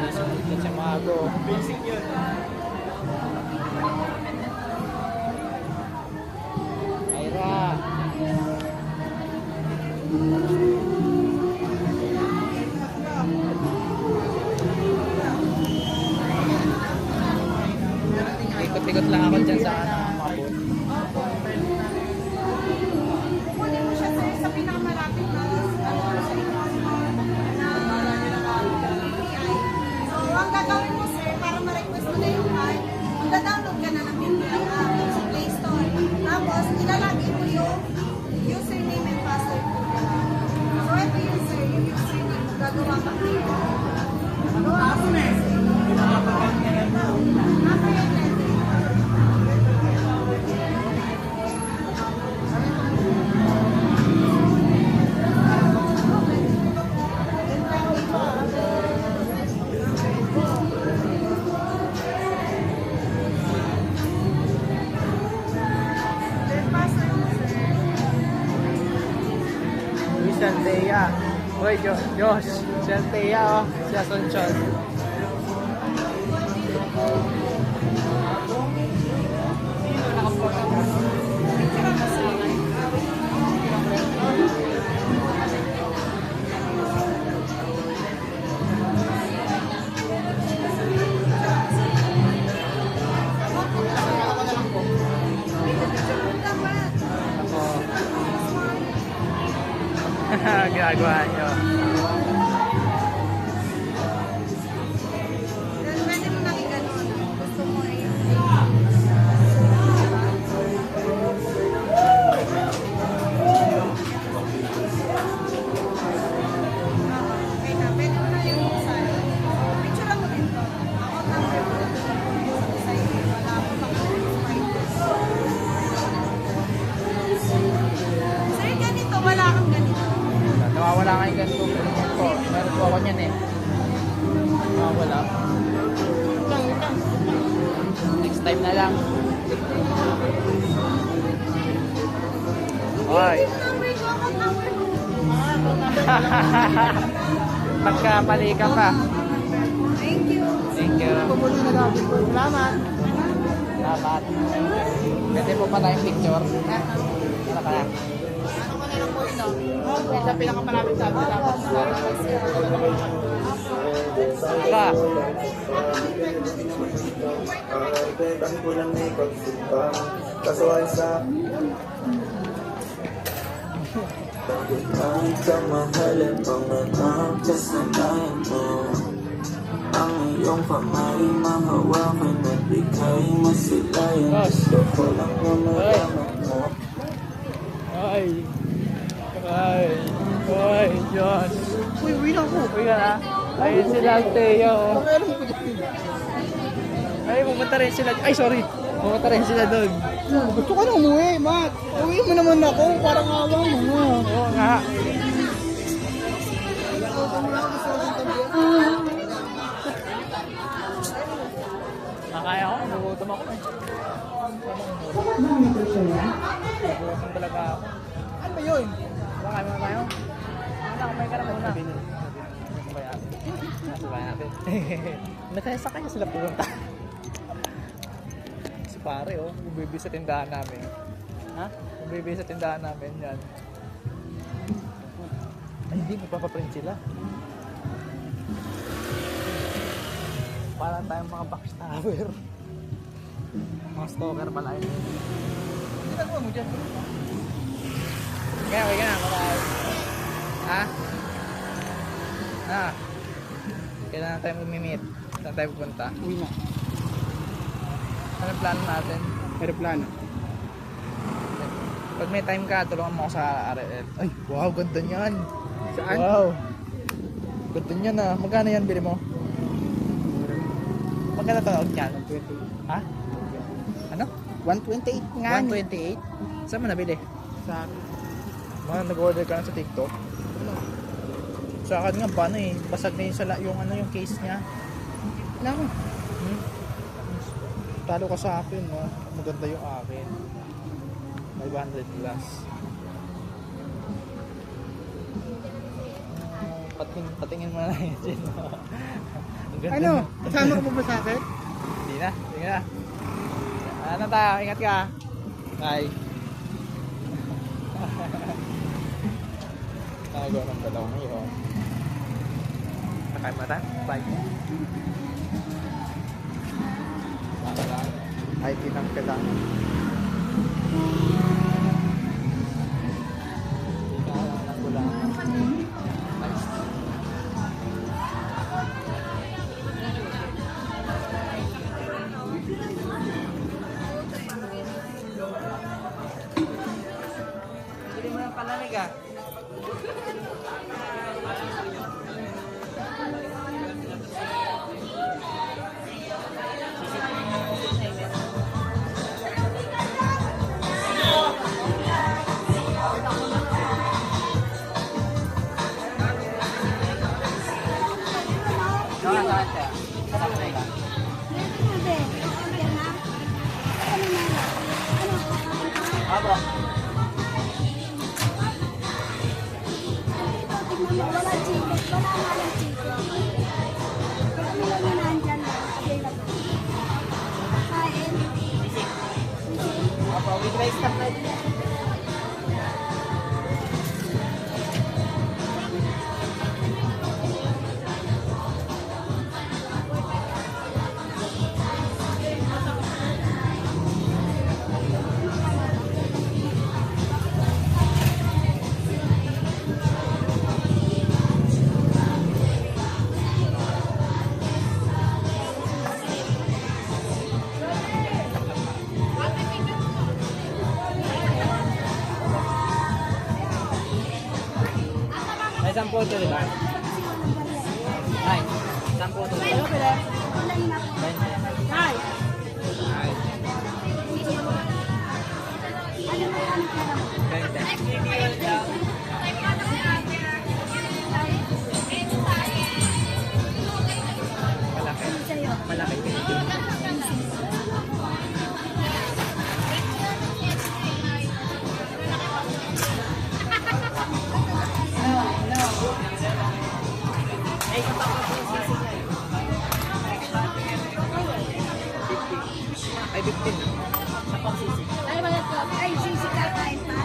Yan si Mago. Basic yun. Ira. Ikot-ikot lang ako dyan sa Mabon. Kunin mo siya sir sa pinakamalapit na sa inyo na BPI. So, ang gagawin mo sir, para ma-request mo na yung card, magda-download ka na ng BPI app sa Play Store. Tapos, ilalagay mo yung username and password mo. So, ito yun sir, yung username, gagawa ka mo. Tapos, after yung letter, then password mo sir. Uy, Santea. Uy, Josh. Santea, oh. Si Asuncion. Ako. Ginagawa nyo. Then, pwede mo nang i-ganon. Gusto mo ay okay na. Pwede mo na yung buksan. Picture mo din to. Ako number ko. Sa iyo. Wala ako Sir, ganito. Wala kang ganito. Nawawala nga yung ganito. Po, meron po ako niyan eh. Nawawala. Next time na lang. Hoy. Number ko. Ako number ko. Pagkamali ka pa. Thank you. Thank you. Pumuli na natin po. Salamat. Salamat. Pwede po pa tayong picture. Ano ka na? Ano ka na lang po yun, no? Sa pinakamalapit sa atin. Tapos, Ka. Ang kulang na ipagsumpang kaso ay sa ang kamahalan mga nakasanayan mo ang iyong kamay mahawakan at ika'y masilayan gusto ko lang na malaman mo Ay. Ay. Ay, Josh. uy, uwi na ako. Uy ka na. Ayun sila, Teo. Alam ko dyan. Ay, pumunta rin sila. Ay, sorry. Pumunta rin sila doon. Gusto ko na umuwi, Matt. Uwi mo naman ako. Parang awa mo nga. Oo nga. Nakaya ako. Nagutom ako eh. Nagutom talaga ako. Ano ba yun? Baka mo tayo? Ano, kumain ka na muna. Nasabay natin. Nakaya kanya sila pumunta. Si pare oh, bibili sa tindahan namin. Ha? Bibili sa tindahan namin yan. Ay hindi, magpapaprint sila. Parang tayong mga backstabber. Mga stalker pala yun. Hindi nagawa mo dyan. Kaya, okay ka na, bye. Ha? Ha? Kailangan tayo mag-meet. Saan tayo pupunta? Uwi na. Anong plano natin? Aeroplano. Pag may time ka, tulungan mo ako sa RL. Ay, wow, ganda niyan. Saan? Wow. Ganda niyan ah. Magkano yan, bili mo? Magkano tawag niyan? 128. Ha? Ano? 128 nga. 128? Saan mo nabili? Sa Mga nag-order ka na sa TikTok? Sa akin nga, paano eh. Basag na yung, yung case niya. Ano? Hmm? Talo ka sa akin, no? Maganda yung akin. 500 plus. Patingin mo na yun. Ang Ganda Ano? na. Kasama ka pa ba sa akin? Hindi na. Sige na. Ano tayo? Ingat ka. Bye. Nagawa ng dalawang ngayon. Nakay mata. Bye. Ay, tinang kailangan. Hindi mo yung palamig ah. Wala chicken, wala nga lang chicken. Kami lang na nandyan lang, available. Kain. Apa, with rice cup na ito. Ay, 10 ito, di ba? Ay, 10 ito. Ano pala? Wala na. 20. Ay! Ay, Ano ba yan? 20. Malaki. Sa'yo. Malaki. Ay, 15. Ay, wala to. Ay, sisi kakain pa.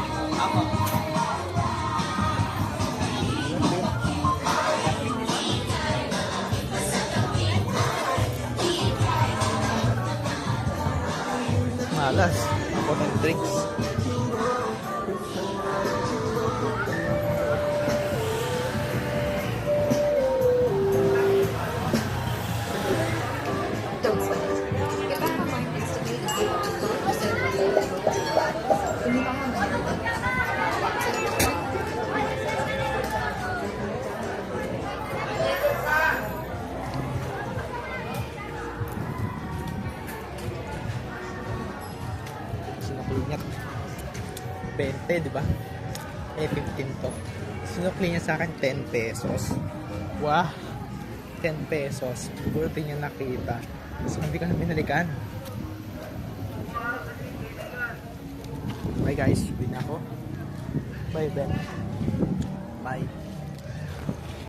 Malas. Ako ng tricks. Sinukli niya 20, di ba? Eh, 15 to. Sinukli niya sa akin 10 pesos. Wah! 10 pesos. Buti niya nakita. So, hindi ko na binalikan. Okay guys, bin ako. Bye, Ben. Bye.